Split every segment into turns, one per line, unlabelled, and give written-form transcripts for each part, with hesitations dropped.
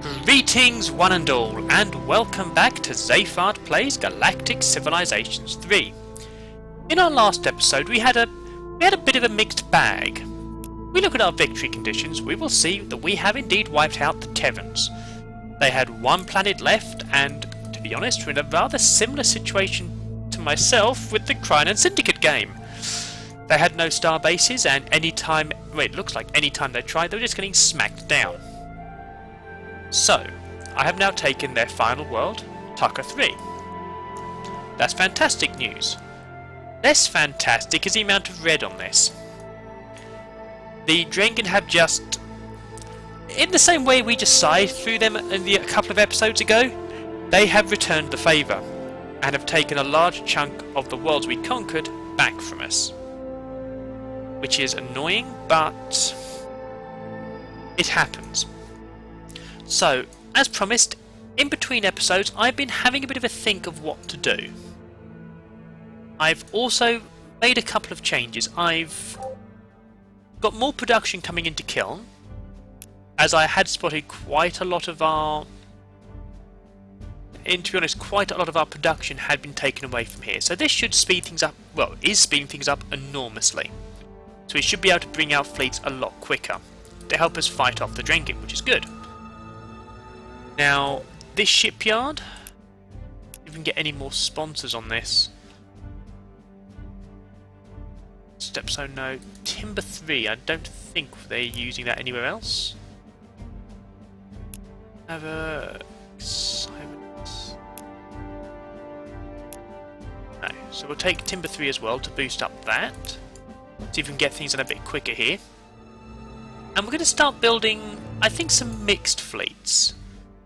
Greetings one and all, and welcome back to Zayfard Plays Galactic Civilizations 3. In our last episode we had a bit of a mixed bag. We look at our victory conditions, we will see that we have indeed wiped out the Terrans. They had one planet left, and to be honest, we're in a rather similar situation to myself with the Krynon Syndicate game. They had no star bases, and it looks like any time they tried, they were just getting smacked down. So, I have now taken their final world, Tucker 3. That's fantastic news. Less fantastic is the amount of red on this. The Drengen have just, in the same way we just sighed through them a couple of episodes ago, they have returned the favour, and have taken a large chunk of the worlds we conquered back from us. Which is annoying, but it happens. So, as promised, in between episodes I've been having a bit of a think of what to do. I've also made a couple of changes. I've got more production coming into Kiln, as I had spotted quite a lot of our... And to be honest, quite a lot of our production had been taken away from here. So this should speed things up, well, is speeding things up enormously. So we should be able to bring out fleets a lot quicker to help us fight off the Drengen, which is good. Now, this shipyard, if we can get any more sponsors on this. Stepstone, no. Timber 3, I don't think they're using that anywhere else. Have a... Silence. No, so we'll take Timber 3 as well to boost up that. See if we can get things done a bit quicker here. And we're going to start building, I think, some mixed fleets.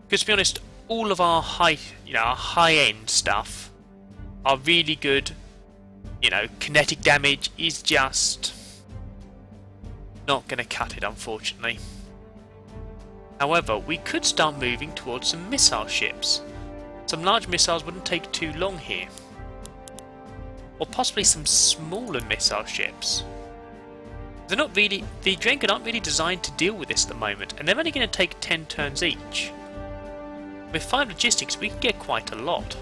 Because to be honest, all of our high-end stuff are really good. Kinetic damage is just not going to cut it, unfortunately. However, we could start moving towards some missile ships. Some large missiles wouldn't take too long here. Or possibly some smaller missile ships. They're not really, the Drengen aren't really designed to deal with this at the moment, and they're only going to take 10 turns each. With 5 logistics, we can get quite a lot.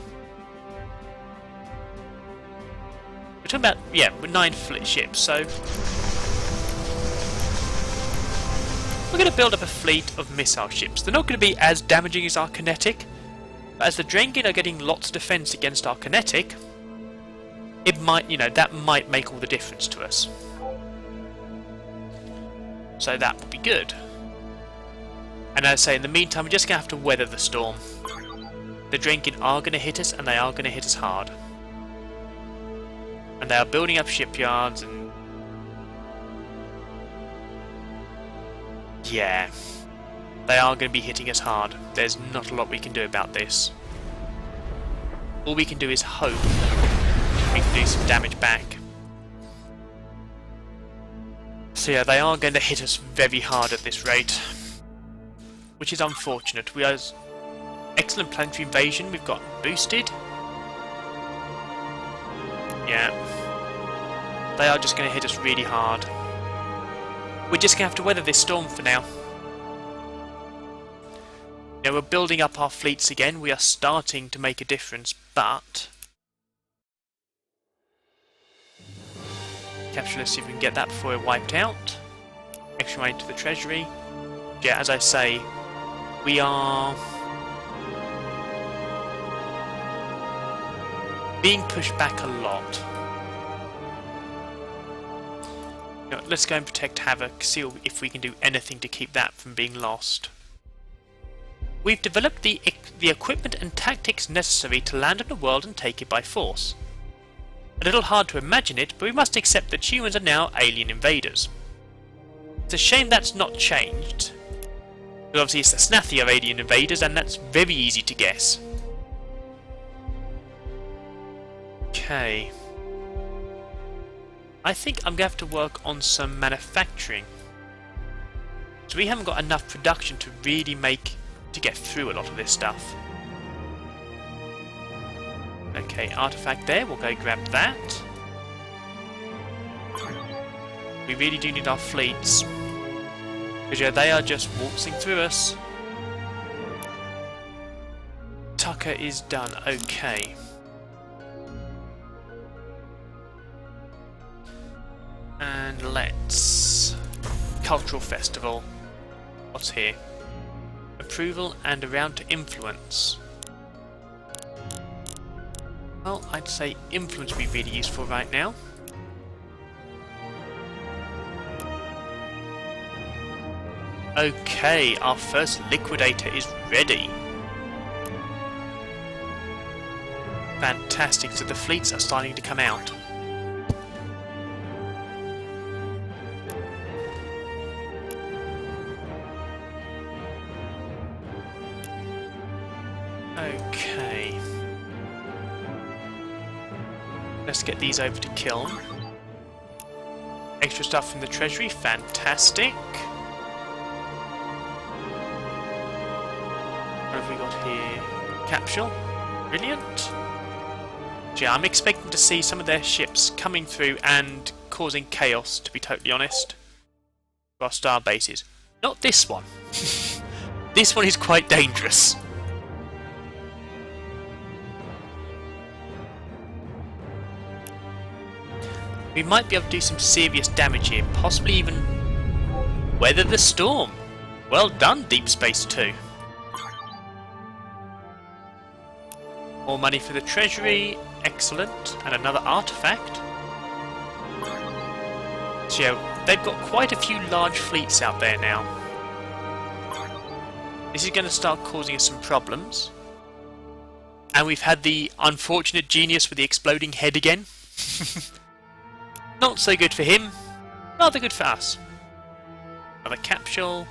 We're talking about, with 9 ships, so... We're going to build up a fleet of missile ships. They're not going to be as damaging as our kinetic, but as the Drengen are getting lots of defense against our kinetic, it might, that might make all the difference to us. So that would be good. And as I say, in the meantime, we're just going to have to weather the storm. The Drengen are going to hit us, and they are going to hit us hard. And they are building up shipyards, and... yeah. They are going to be hitting us hard. There's not a lot we can do about this. All we can do is hope we can do some damage back. So yeah, they are going to hit us very hard at this rate. Which is unfortunate. We have excellent planetary invasion. We've got boosted. Yeah. They are just going to hit us really hard. We're just going to have to weather this storm for now. Now we're building up our fleets again. We are starting to make a difference, but... Capture, let's see if we can get that before we're wiped out. Extra money to the treasury. Yeah, as I say, we are being pushed back a lot. Let's go and protect Havoc, see if we can do anything to keep that from being lost. We've developed the equipment and tactics necessary to land on the world and take it by force. A little hard to imagine it, but we must accept that humans are now alien invaders. It's a shame that's not changed. But obviously it's the Snathi are alien invaders, and that's very easy to guess. Okay. I think I'm going to have to work on some manufacturing. So we haven't got enough production to really get through a lot of this stuff. Okay, artifact there, we'll go grab that. We really do need our fleets. Because yeah, they are just waltzing through us. marker is done. Okay. And let's... Cultural Festival. What's here? Approval and around to influence. Well, I'd say influence would be really useful right now. Okay, our first liquidator is ready. Fantastic, so the fleets are starting to come out. Okay. Let's get these over to Kiln. Extra stuff from the treasury, fantastic. What have we got here? Capsule, brilliant. Yeah, I'm expecting to see some of their ships coming through and causing chaos, to be totally honest, for our star bases. Not this one. This one is quite dangerous. We might be able to do some serious damage here, possibly even weather the storm. Well done, Deep Space 2. More money for the treasury, excellent, and another artifact. So yeah, they've got quite a few large fleets out there now. This is going to start causing us some problems. And we've had the unfortunate genius with the exploding head again. Not so good for him, rather good for us. Another capsule.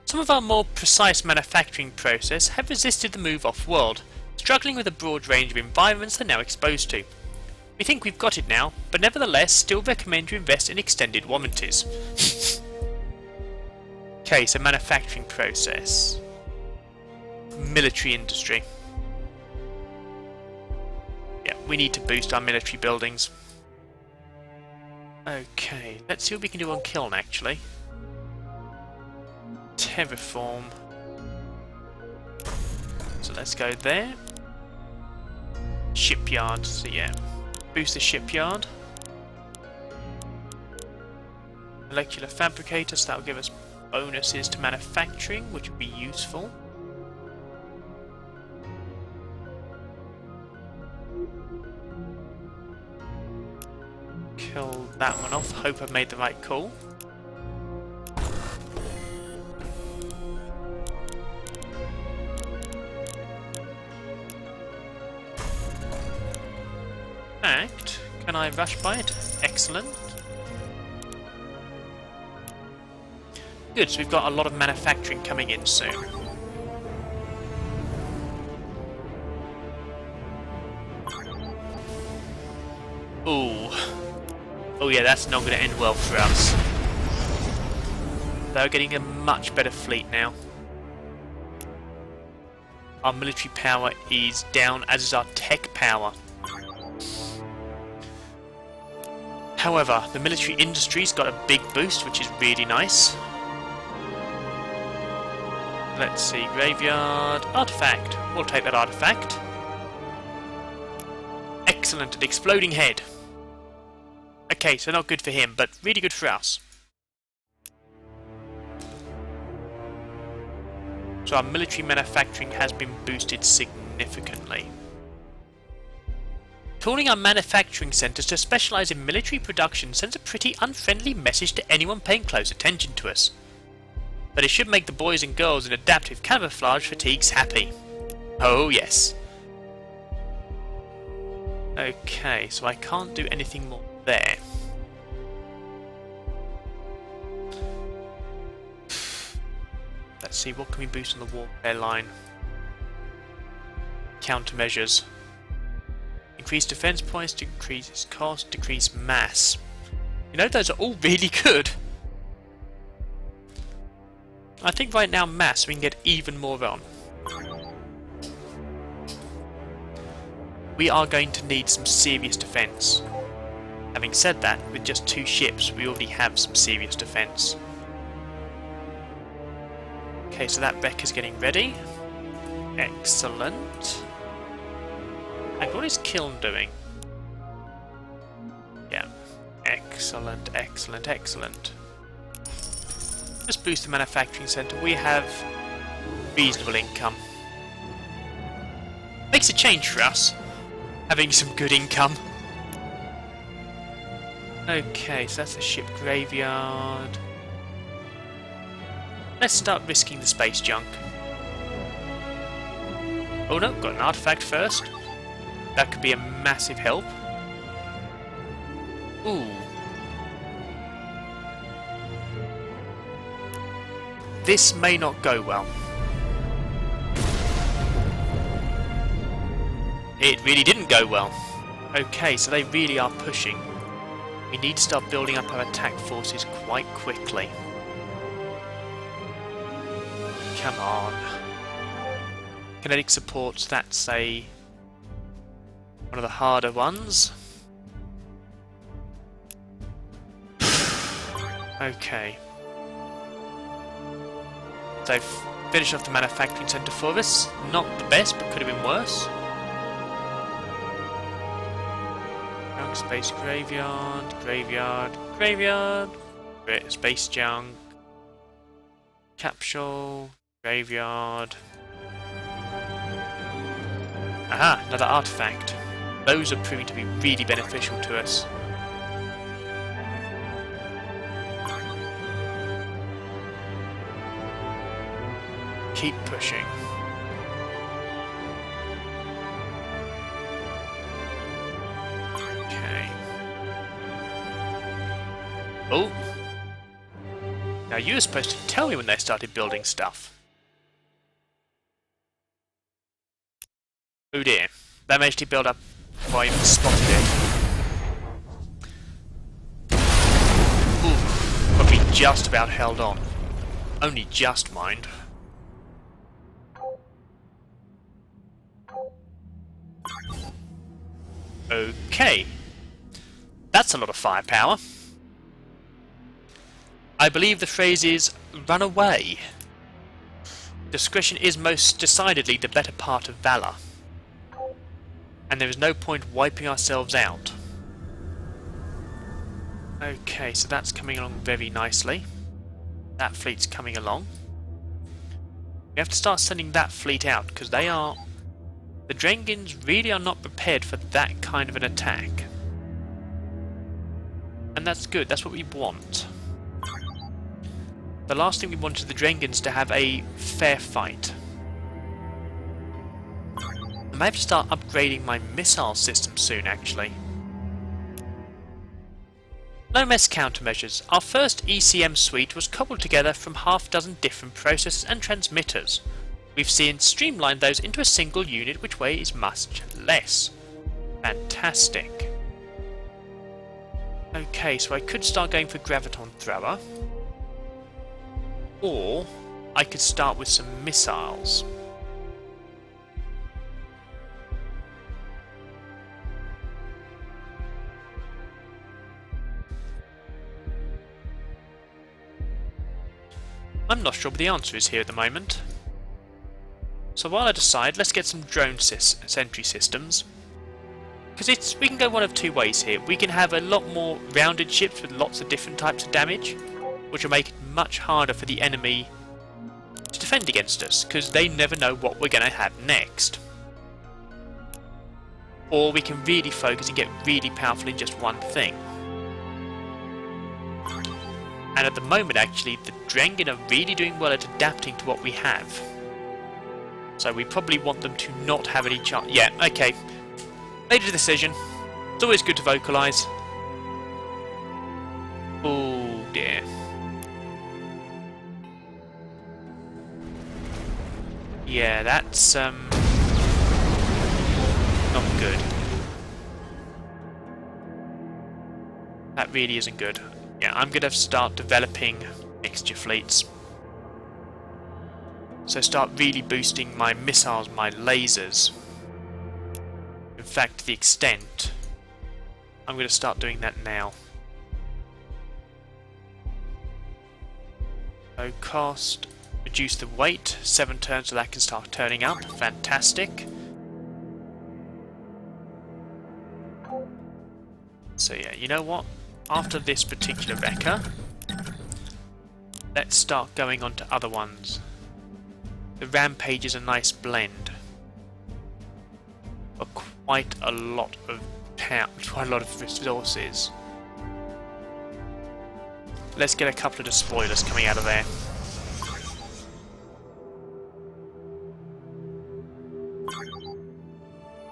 Some of our more precise manufacturing process have resisted the move off-world, struggling with a broad range of environments they're now exposed to. We think we've got it now, but nevertheless still recommend you invest in extended warranties. Okay, so manufacturing process. Military industry. Yeah, we need to boost our military buildings. Okay, let's see what we can do on Kiln actually. Terraform. So let's go there. Shipyard, so yeah. Boost the shipyard. Molecular fabricator, so that'll give us bonuses to manufacturing, which will be useful. Kill that one off. Hope I've made the right call. Act. Can I rush by it? Excellent. Good, so we've got a lot of manufacturing coming in soon. Ooh. Oh yeah, that's not going to end well for us. They're getting a much better fleet now. Our military power is down, as is our tech power. However, the military industry's got a big boost, which is really nice. Let's see, graveyard, artifact. We'll take that artifact. Excellent, an exploding head. Okay, so not good for him, but really good for us. So our military manufacturing has been boosted significantly. Calling our manufacturing centres to specialise in military production sends a pretty unfriendly message to anyone paying close attention to us. But it should make the boys and girls in adaptive camouflage fatigues happy. Oh yes. Okay, so I can't do anything more there. Let's see, what can we boost on the warfare line? Countermeasures. Increase defense points, decrease cost, decrease mass. You know, those are all really good. I think right now mass we can get even more on. We are going to need some serious defense. Having said that, with just 2 ships we already have some serious defense. Okay, so that Becca's getting ready. Excellent. And what is Kiln doing? Yeah. Excellent, excellent, excellent. Let's boost the manufacturing centre. We have reasonable income. Makes a change for us, having some good income. Okay, so that's the ship graveyard. Let's start risking the space junk. Oh no, got an artifact first. That could be a massive help. Ooh. This may not go well. It really didn't go well. Okay, so they really are pushing. We need to start building up our attack forces quite quickly. Come on. Kinetic supports, that's one of the harder ones. Okay. So they've finished off the manufacturing centre for us. Not the best, but could have been worse. Space graveyard, graveyard, graveyard, space junk, capsule, graveyard. Aha, another artifact. Those are proving to be really beneficial to us. Keep pushing. Oh! Now you were supposed to tell me when they started building stuff. Oh dear. They managed to build up before I even spotted it. Ooh. But we just about held on. Only just, mind. Okay. That's a lot of firepower. I believe the phrase is, run away. Discretion is most decidedly the better part of valour. And there is no point wiping ourselves out. Okay, so that's coming along very nicely. That fleet's coming along. We have to start sending that fleet out, because they are... The Drengins really are not prepared for that kind of an attack. And that's good, that's what we want. The last thing we want is the Drengins to have a fair fight. I may have to start upgrading my missile system soon, actually. No mess countermeasures. Our first ECM suite was cobbled together from half-dozen different processors and transmitters. We've seen streamlined those into a single unit which weighs much less. Fantastic. Okay, so I could start going for Graviton Thrower. Or I could start with some missiles. I'm not sure what the answer is here at the moment. So while I decide, let's get some drone sentry systems. Because we can go one of two ways here. We can have a lot more rounded ships with lots of different types of damage, which will make it much harder for the enemy to defend against us, because they never know what we're going to have next. Or we can really focus and get really powerful in just one thing. And at the moment, actually, the Drengin are really doing well at adapting to what we have. So we probably want them to not have any chance. Yeah, okay. Made a decision. It's always good to vocalise. Oh dear. Yeah, that's not good. That really isn't good. Yeah, I'm gonna start developing mixture fleets. So start really boosting my missiles, my lasers. In fact, to the extent, I'm gonna start doing that now. Low cost, reduce the weight, 7 turns so that can start turning up. Fantastic. So yeah, you know what? After this particular wrecker, let's start going on to other ones. The Rampage is a nice blend. But quite a lot of quite a lot of resources. Let's get a couple of the spoilers coming out of there.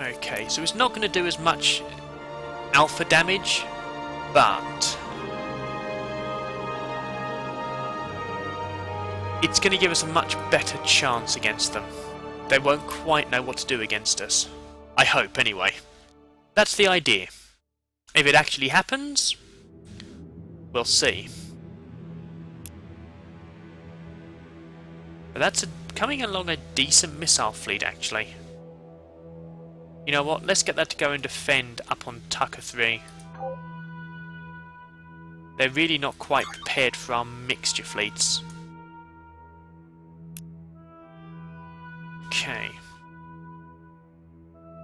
Okay, so it's not going to do as much alpha damage, but it's going to give us a much better chance against them. They won't quite know what to do against us. I hope, anyway. That's the idea. If it actually happens, we'll see. But that's coming along a decent missile fleet, actually. You know what? Let's get that to go and defend up on Tucker 3. They're really not quite prepared for our mixture fleets. Okay.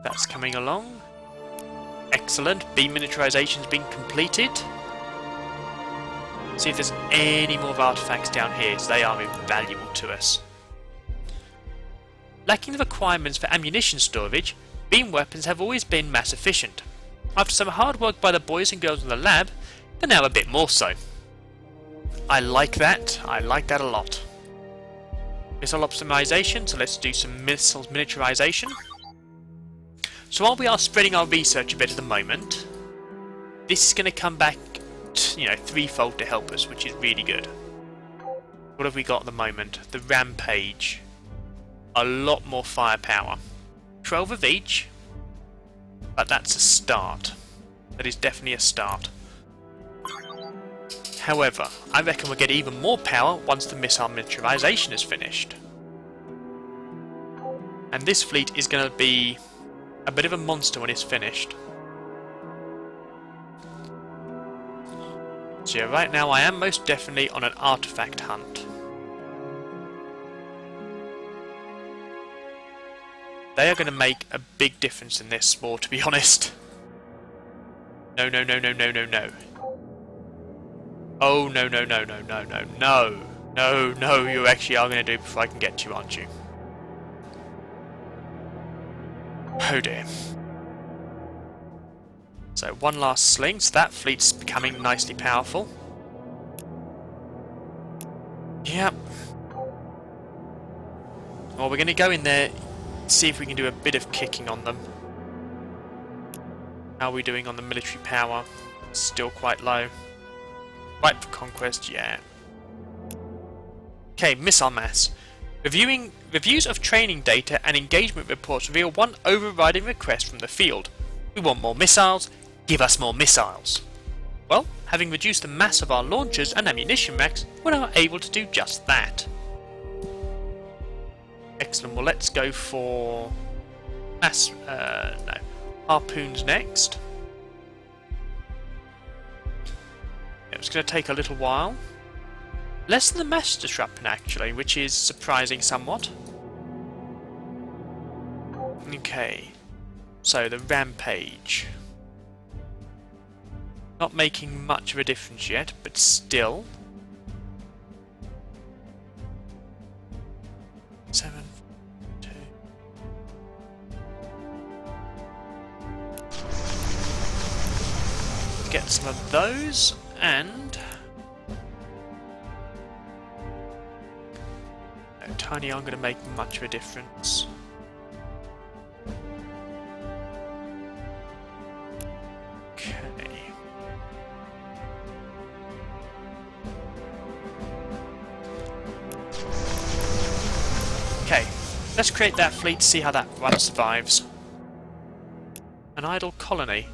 That's coming along. Excellent. Beam miniaturization's been completed. See if there's any more artifacts down here, as they are invaluable to us. Lacking the requirements for ammunition storage, beam weapons have always been mass efficient. After some hard work by the boys and girls in the lab, they're now a bit more so. I like that. I like that a lot. Missile optimization, so let's do some missiles miniaturization. So while we are spreading our research a bit at the moment, this is going to come back, you know, threefold to help us, which is really good. What have we got at the moment? The Rampage. A lot more firepower. 12 of each, but that's a start. That is definitely a start. However, I reckon we'll get even more power once the missile miniaturization is finished. And this fleet is going to be a bit of a monster when it's finished. So yeah, right now I am most definitely on an artifact hunt. They are going to make a big difference in this war, to be honest. No, no, no, no, no, no, no. Oh, no, no, no, no, no, no, no. No, no, you actually are going to do it before I can get to you, aren't you? Oh dear. So, one last sling, so that fleet's becoming nicely powerful. Yep. Well, we're going to go in there, see if we can do a bit of kicking on them. How are we doing on the military power? Still quite low. Right for conquest, yeah. Okay, missile mass. Reviews of training data and engagement reports reveal one overriding request from the field. We want more missiles. Give us more missiles. Well, having reduced the mass of our launchers and ammunition racks, we're now able to do just that. Excellent. Well, let's go for harpoons next. It's going to take a little while. Less than the mass disruption, actually, which is surprising somewhat. Okay, so the Rampage. Not making much of a difference yet, but still. 7, 2. Get some of those, and no, tiny aren't going to make much of a difference. Okay, let's create that fleet, see how that one survives. An idle colony.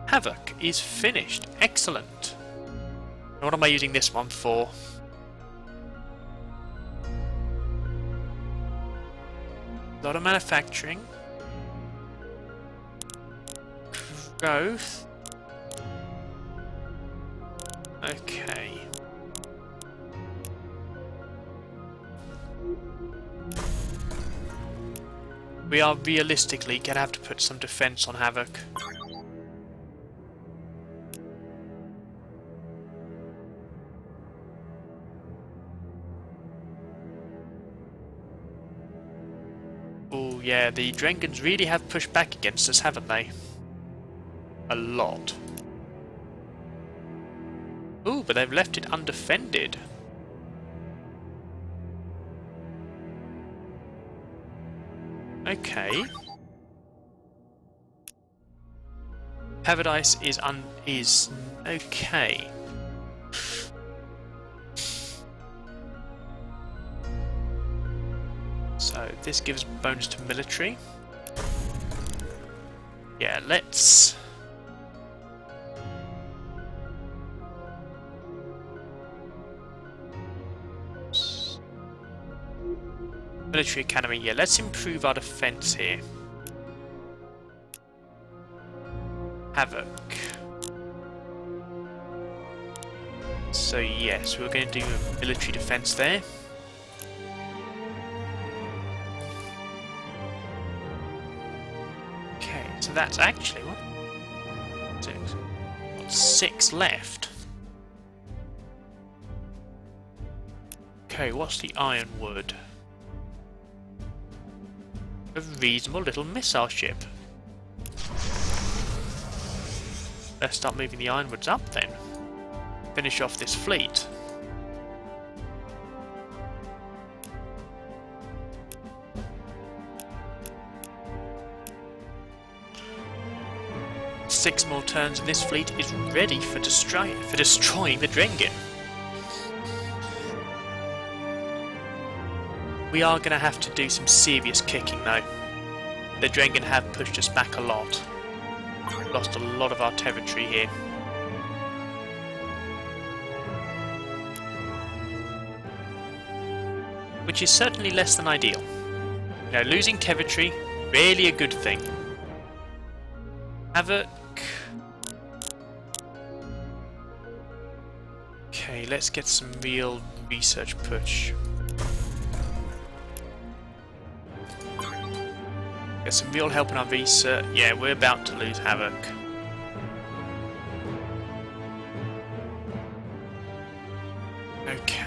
Havoc is finished. Excellent. And what am I using this one for? A lot of manufacturing. Growth. Okay. We are realistically going to have to put some defense on Havoc. Oh yeah, the Drengans really have pushed back against us, haven't they? A lot. Ooh, but they've left it undefended. Okay. Paradise is okay. So this gives bonus to military. Yeah, let's... Military Academy, yeah, let's improve our defense here. Havoc. So yes, we're going to do a military defense there. Okay, so that's actually what? 6. Got 6 left. Okay, what's the ironwood? A reasonable little missile ship. Let's start moving the ironwoods up then. Finish off this fleet. Six more turns and this fleet is ready for destroying the Drengen. We are going to have to do some serious kicking though. The Drengen have pushed us back a lot. Lost a lot of our territory here. Which is certainly less than ideal. You know, losing territory, really a good thing. Havoc. Okay, let's get some real research push. Get some real help in our research. Yeah, we're about to lose Havoc. Okay.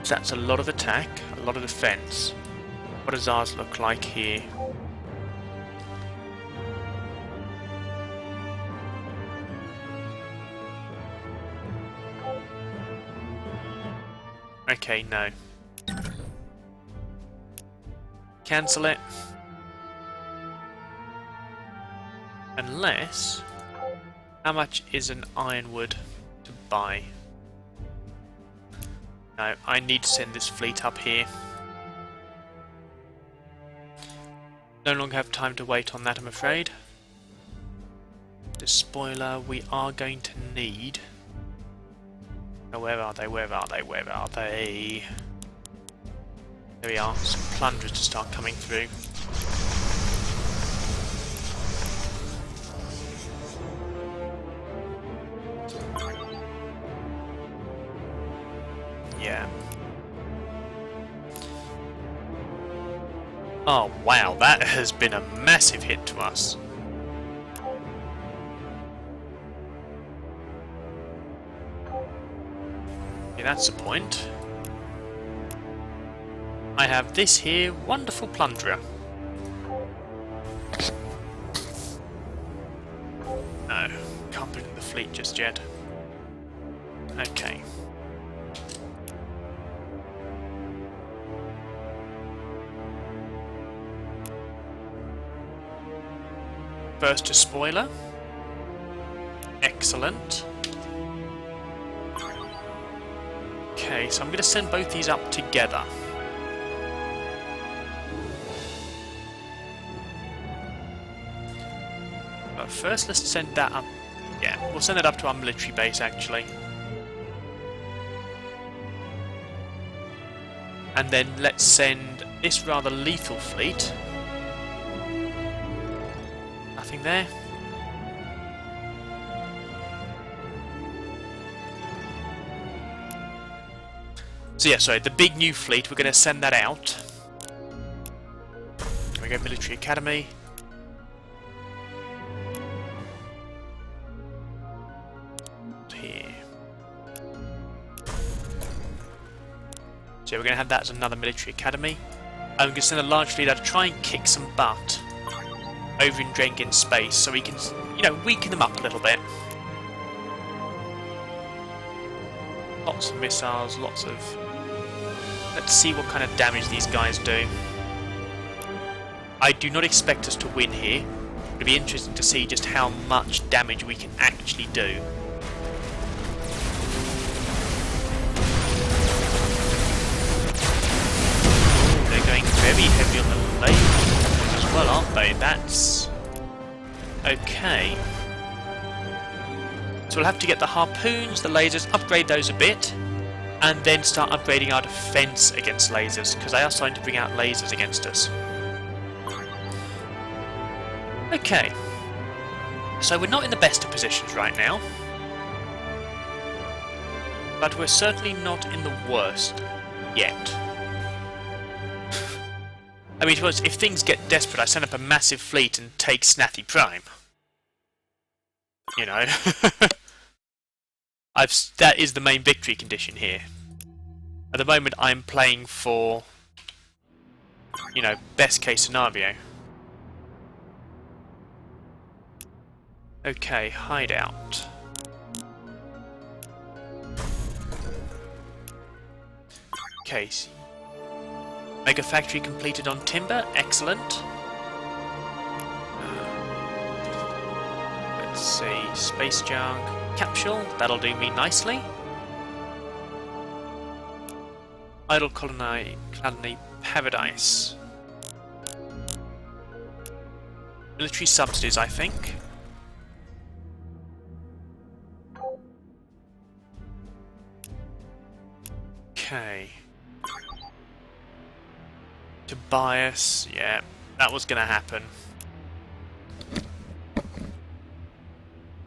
So that's a lot of attack, a lot of defense. What does ours look like here? Okay, no. Cancel it. Unless... How much is an ironwood to buy? No, I need to send this fleet up here. No longer have time to wait on that, I'm afraid. The spoiler we are going to need... Oh, where are they? Where are they? Where are they? There we are, some plunderers to start coming through. Yeah. Oh wow, that has been a massive hit to us. Okay, that's the point. I have this here, wonderful plunderer. No, can't bring the fleet just yet. Okay. First to spoiler. Excellent. Okay, so I'm going to send both these up together. But first, let's send that up. Yeah, we'll send it up to our military base, actually. And then let's send this rather lethal fleet. Nothing there. So yeah, sorry, the big new fleet, we're going to send that out. we go Military Academy. Here. So we're going to have that as another Military Academy. I'm going to send a large fleet out to try and kick some butt over in Drengen's space so we can, you know, weaken them up a little bit. Lots of missiles, lots of... Let's see what kind of damage these guys do. I do not expect us to win here. It'll be interesting to see just how much damage we can actually do. Ooh, they're going very heavy on the lasers as well, aren't they? That's... okay. So we'll have to get the harpoons, the lasers, upgrade those a bit, and then start upgrading our defense against lasers, because they are starting to bring out lasers against us. Okay. So we're not in the best of positions right now, but we're certainly not in the worst yet. I mean, if things get desperate, I send up a massive fleet and take Snathi Prime. You know. That is the main victory condition here. At the moment I'm playing for, you know, best case scenario. Okay, hideout. Okay. Mega factory completed on timber, excellent. Let's see, space junk. Capsule, that'll do me nicely. Idle colony paradise. Military subsidies, I think. Okay. Tobias, yeah, that was gonna happen.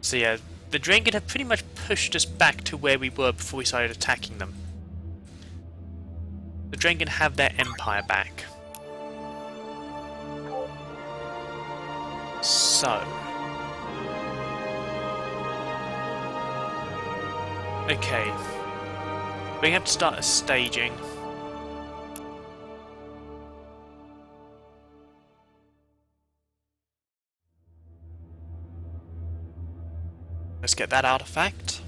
So yeah, the Drengen have pretty much pushed us back to where we were before we started attacking them. The Drengen have their empire back. So... okay. We have to start a staging. Let's get that artifact.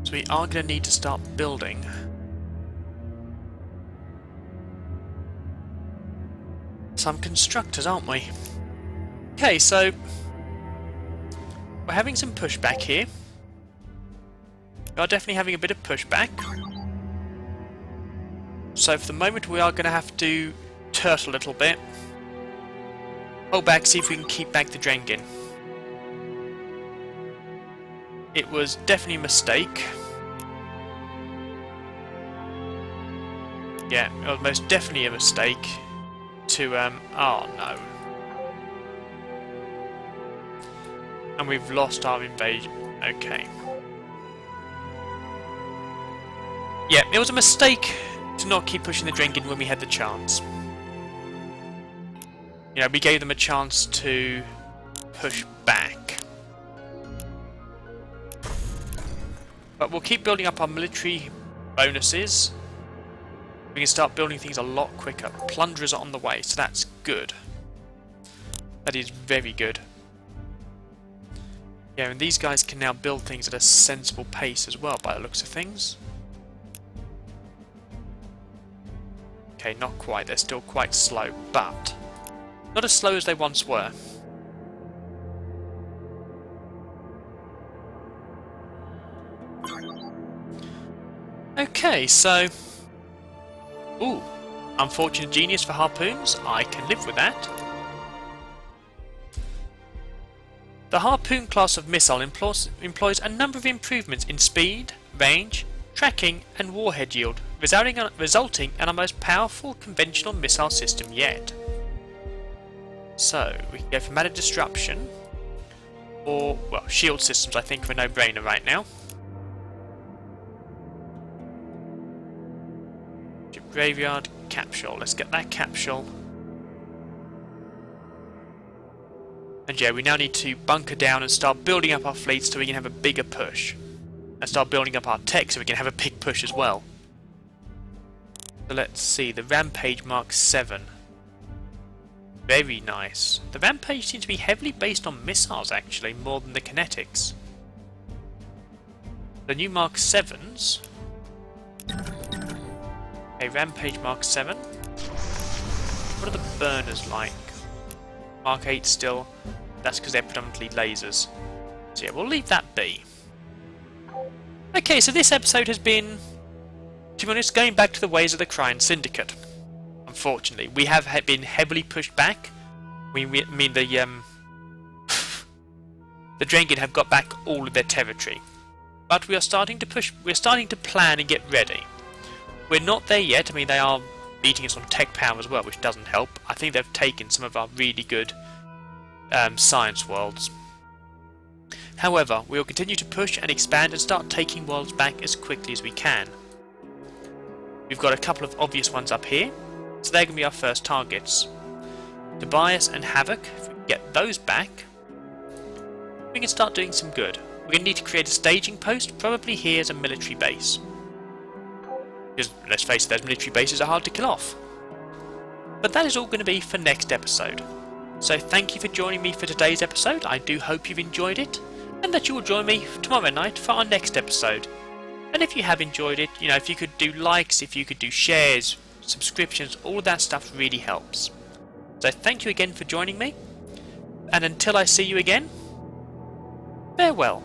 So we are going to need to start building. Some constructors, aren't we? Okay, so we're having some pushback here. We are definitely having a bit of pushback. So for the moment we are going to have to turtle a little bit. Hold back, see if we can keep back the Drengen. It was definitely a mistake. Yeah, it was most definitely a mistake to, oh no. And we've lost our invasion. Okay. Yeah, it was a mistake to not keep pushing the Drengen when we had the chance. You know, we gave them a chance to push back. But we'll keep building up our military bonuses. We can start building things a lot quicker. Plunderers are on the way, so that's good. That is very good. Yeah, and these guys can now build things at a sensible pace as well, by the looks of things. Okay, not quite. They're still quite slow, but not as slow as they once were. Okay, so... ooh, unfortunate genius for harpoons. I can live with that. The harpoon class of missile employs a number of improvements in speed, range, tracking and warhead yield, resulting in our most powerful conventional missile system yet. So, we can go for matter disruption, or, well, shield systems I think are a no-brainer right now. Ship graveyard, capsule. Let's get that capsule. And yeah, we now need to bunker down and start building up our fleet so we can have a bigger push. And start building up our tech so we can have a big push as well. So let's see, the Rampage Mark 7. Very nice. The Rampage seems to be heavily based on missiles actually, more than the kinetics. The new Mark 7s. A Rampage Mark 7. What are the burners like? Mark 8 still. That's because they're predominantly lasers. So yeah, we'll leave that be. Okay, so this episode has been, to be honest, going back to the ways of the Cryon Syndicate. Unfortunately, we have been heavily pushed back. We mean the the Drengin have got back all of their territory. But we are starting to push. We're starting to plan and get ready. We're not there yet. I mean, they are beating us on tech power as well, which doesn't help. I think they've taken some of our really good science worlds. However, we will continue to push and expand and start taking worlds back as quickly as we can. We've got a couple of obvious ones up here, so they're going to be our first targets. Tobias and Havoc, if we can get those back, we can start doing some good. We're going to need to create a staging post, probably here as a military base. Because, let's face it, those military bases are hard to kill off. But that is all going to be for next episode. So thank you for joining me for today's episode. I do hope you've enjoyed it, and that you will join me tomorrow night for our next episode. And if you have enjoyed it, you know, if you could do likes, if you could do shares, subscriptions, all of that stuff really helps. So thank you again for joining me, and until I see you again, farewell.